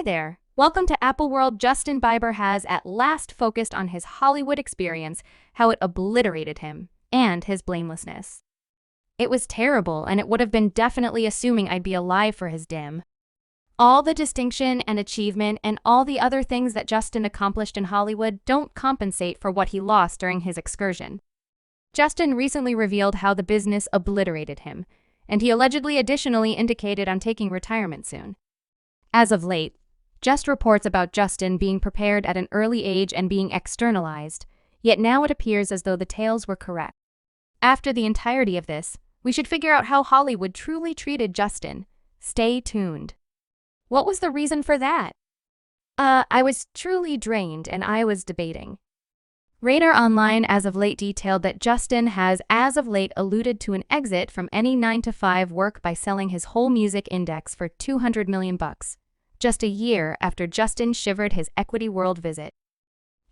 Hi there. Welcome to Apple World. Justin Bieber has at last focused on his Hollywood experience, how it obliterated him, and his blamelessness. It was terrible, and it would have been definitely assuming I'd be alive for his dim. All the distinction and achievement and all the other things that Justin accomplished in Hollywood don't compensate for what he lost during his excursion. Justin recently revealed how the business obliterated him, and he allegedly additionally indicated on taking retirement soon. As of late, just reports about Justin being prepared at an early age and being externalized, yet now it appears as though the tales were correct. After the entirety of this, we should figure out how Hollywood truly treated Justin. Stay tuned. What was the reason for that? I was truly drained and I was debating. Radar Online as of late detailed that Justin has as of late alluded to an exit from any 9-to-5 work by selling his whole music index for $200 million, just a year after Justin shivered his Equity World visit.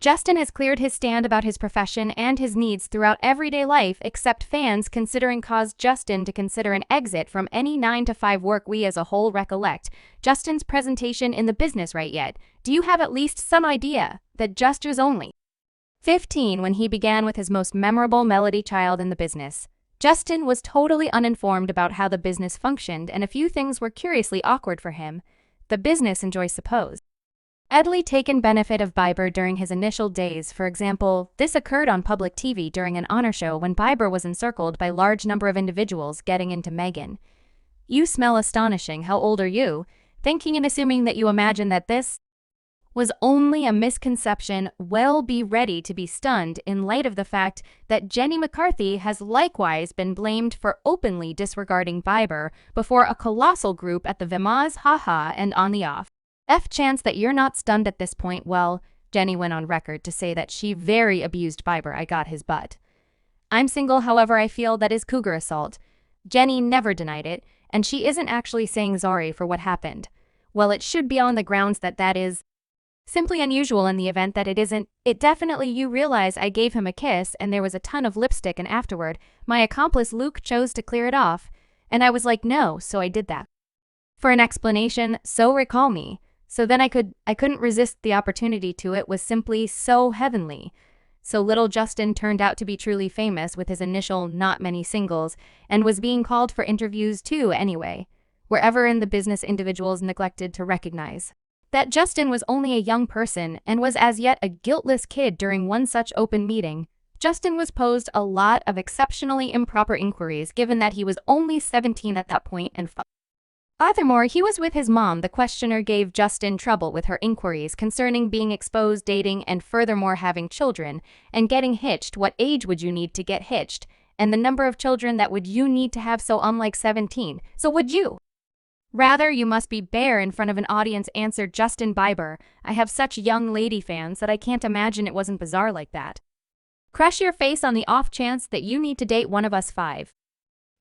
Justin has cleared his stand about his profession and his needs throughout everyday life, except fans considering caused Justin to consider an exit from any 9-to-5 work. We as a whole recollect Justin's presentation in the business right yet. Do you have at least some idea that just was only 15 when he began with his most memorable melody Child in the business? Justin was totally uninformed about how the business functioned, and a few things were curiously awkward for him. The business enjoys suppose. Edly taken benefit of Bieber during his initial days. For example, this occurred on public TV during an honor show when Bieber was encircled by large number of individuals getting into Megan. You smell astonishing. How old are you? Thinking and assuming that you imagine that this was only a misconception. Well, be ready to be stunned in light of the fact that Jenny McCarthy has likewise been blamed for openly disregarding Bieber before a colossal group at the VMAs. Haha, and on the off chance that you're not stunned at this point. Well, Jenny went on record to say that she very abused Bieber. I got his butt. I'm single, however, I feel that is cougar assault. Jenny never denied it, and she isn't actually saying sorry for what happened. Well, it should be on the grounds that that is simply unusual. In the event that it isn't, it definitely you realize I gave him a kiss and there was a ton of lipstick, and afterward, my accomplice Luke chose to clear it off, and I was like, no, so I did that. For an explanation, so recall me. So then I couldn't resist the opportunity to. It was simply so heavenly. So little Justin turned out to be truly famous with his initial not many singles, and was being called for interviews too anyway. Wherever in the business, individuals neglected to recognize that Justin was only a young person and was as yet a guiltless kid. During one such open meeting, Justin was posed a lot of exceptionally improper inquiries, given that he was only 17 at that point and furthermore, he was with his mom. The questioner gave Justin trouble with her inquiries concerning being exposed, dating, and furthermore having children and getting hitched. What age would you need to get hitched? And the number of children that would you need to have? So unlike 17. So would you rather you must be bare in front of an audience? Answered Justin Bieber. I have such young lady fans that I can't imagine it wasn't bizarre like that. Crush your face on the off chance that you need to date one of us 5.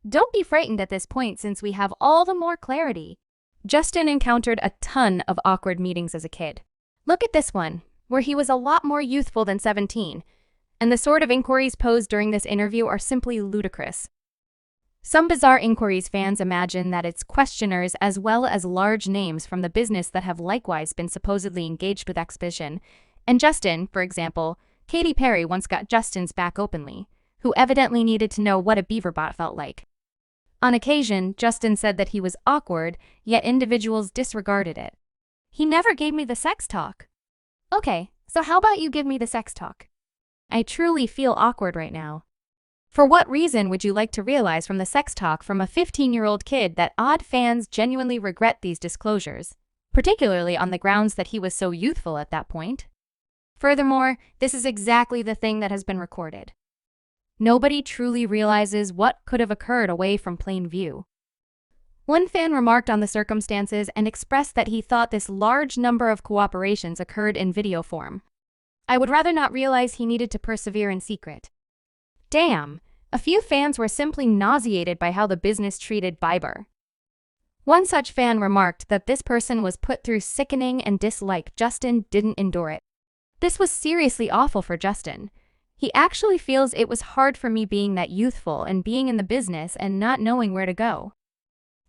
Don't be frightened at this point, since we have all the more clarity. Justin encountered a ton of awkward meetings as a kid. Look at this one, where he was a lot more youthful than 17, and the sort of inquiries posed during this interview are simply ludicrous. Some bizarre inquiries. Fans imagine that it's questioners as well as large names from the business that have likewise been supposedly engaged with exhibition. And Justin, for example, Katy Perry once got Justin's back openly, who evidently needed to know what a beaver bot felt like. On occasion, Justin said that he was awkward, yet individuals disregarded it. He never gave me the sex talk. Okay, so how about you give me the sex talk? I truly feel awkward right now. For what reason would you like to realize from the sex talk from a 15-year-old kid that odd fans genuinely regret these disclosures, particularly on the grounds that he was so youthful at that point? Furthermore, this is exactly the thing that has been recorded. Nobody truly realizes what could have occurred away from plain view. One fan remarked on the circumstances and expressed that he thought this large number of cooperations occurred in video form. I would rather not realize he needed to persevere in secret. Damn, a few fans were simply nauseated by how the business treated Bieber. One such fan remarked that this person was put through sickening and dislike. Justin didn't endure it. This was seriously awful for Justin. He actually feels it was hard for me being that youthful and being in the business and not knowing where to go.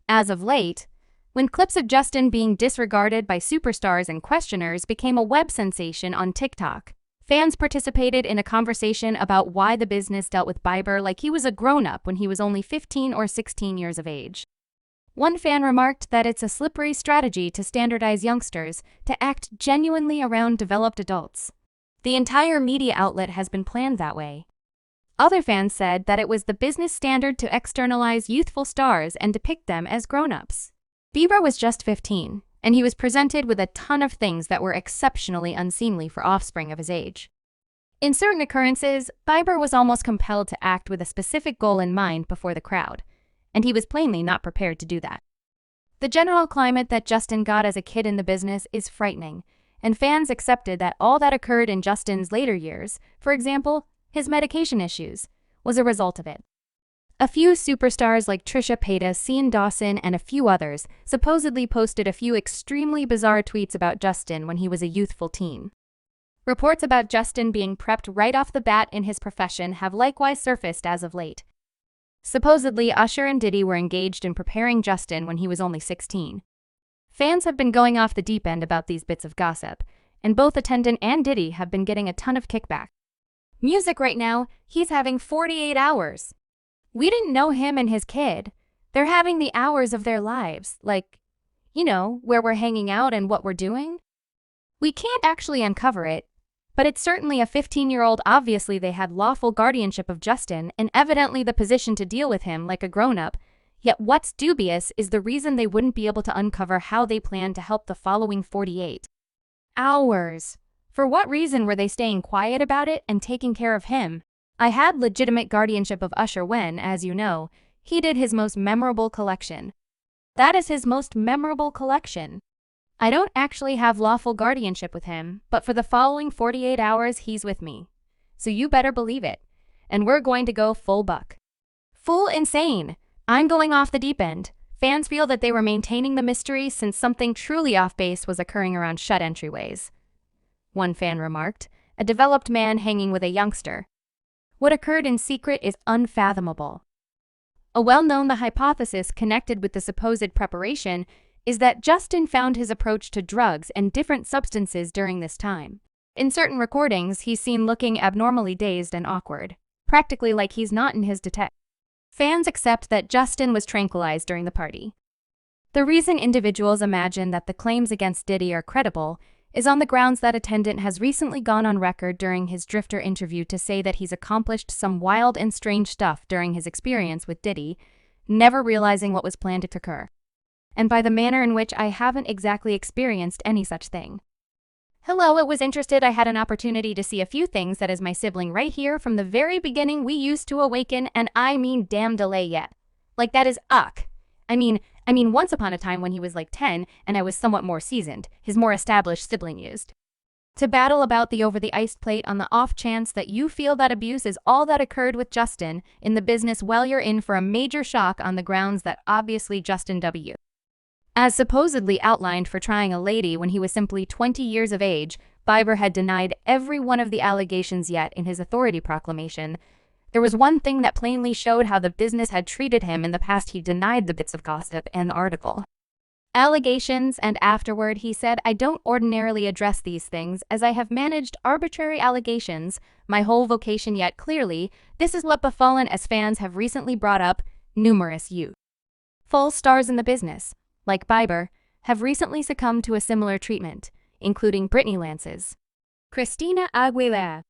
As of late, When clips of Justin being disregarded by superstars and questioners became a web sensation on TikTok, fans participated in a conversation about why the business dealt with Bieber like he was a grown-up when he was only 15 or 16 years of age. One fan remarked that it's a slippery strategy to standardize youngsters to act genuinely around developed adults. The entire media outlet has been planned that way. Other fans said that it was the business standard to externalize youthful stars and depict them as grown-ups. Bieber was just 15, and he was presented with a ton of things that were exceptionally unseemly for offspring of his age. In certain occurrences, Bieber was almost compelled to act with a specific goal in mind before the crowd, and he was plainly not prepared to do that. The general climate that Justin got as a kid in the business is frightening, and fans accepted that all that occurred in Justin's later years, for example, his medication issues, was a result of it. A few superstars like Trisha Paytas, Sian Dawson, and a few others supposedly posted a few extremely bizarre tweets about Justin when he was a youthful teen. Reports about Justin being prepped right off the bat in his profession have likewise surfaced as of late. Supposedly, Usher and Diddy were engaged in preparing Justin when he was only 16. Fans have been going off the deep end about these bits of gossip, and both Attendant and Diddy have been getting a ton of kickback. Music right now, he's having 48 hours. We didn't know him and his kid. They're having the hours of their lives, like, where we're hanging out and what we're doing. We can't actually uncover it, but it's certainly a 15-year-old. Obviously, they had lawful guardianship of Justin and evidently the position to deal with him like a grown-up. Yet what's dubious is the reason they wouldn't be able to uncover how they plan to help the following 48 hours. For what reason were they staying quiet about it and taking care of him? I had legitimate guardianship of Usher when, as you know, he did his most memorable collection. That is his most memorable collection. I don't actually have lawful guardianship with him, but for the following 48 hours he's with me. So you better believe it. And we're going to go full buck. Full insane. I'm going off the deep end. Fans feel that they were maintaining the mystery since something truly off base was occurring around shut entryways. One fan remarked, a developed man hanging with a youngster. What occurred in secret is unfathomable. A well-known hypothesis connected with the supposed preparation is that Justin found his approach to drugs and different substances during this time. In certain recordings, he's seen looking abnormally dazed and awkward, practically like he's not in his detect. Fans accept that Justin was tranquilized during the party. The reason individuals imagine that the claims against Diddy are credible is on the grounds that Attendant has recently gone on record during his Drifter interview to say that he's accomplished some wild and strange stuff during his experience with Diddy, never realizing what was planned to occur. And by the manner in which I haven't exactly experienced any such thing. Hello, it was interested. I had an opportunity to see a few things that is my sibling right here from the very beginning we used to awaken, and I mean damn delay yet. Like that is uck. I mean once upon a time when he was like 10 and I was somewhat more seasoned, his more established sibling used to battle about the over-the-ice plate on the off chance that you feel that abuse is all that occurred with Justin in the business. Well, you're in for a major shock on the grounds that obviously Justin W. As supposedly outlined for trying a lady when he was simply 20 years of age, Bieber had denied every one of the allegations yet in his authority proclamation. There was one thing that plainly showed how the business had treated him in the past. He denied the bits of gossip in the article. Allegations, and afterward he said, I don't ordinarily address these things as I have managed arbitrary allegations my whole vocation, yet clearly this is what befallen, as fans have recently brought up. Numerous full stars in the business, like Bieber, have recently succumbed to a similar treatment, including Britney Lance's Christina Aguilera,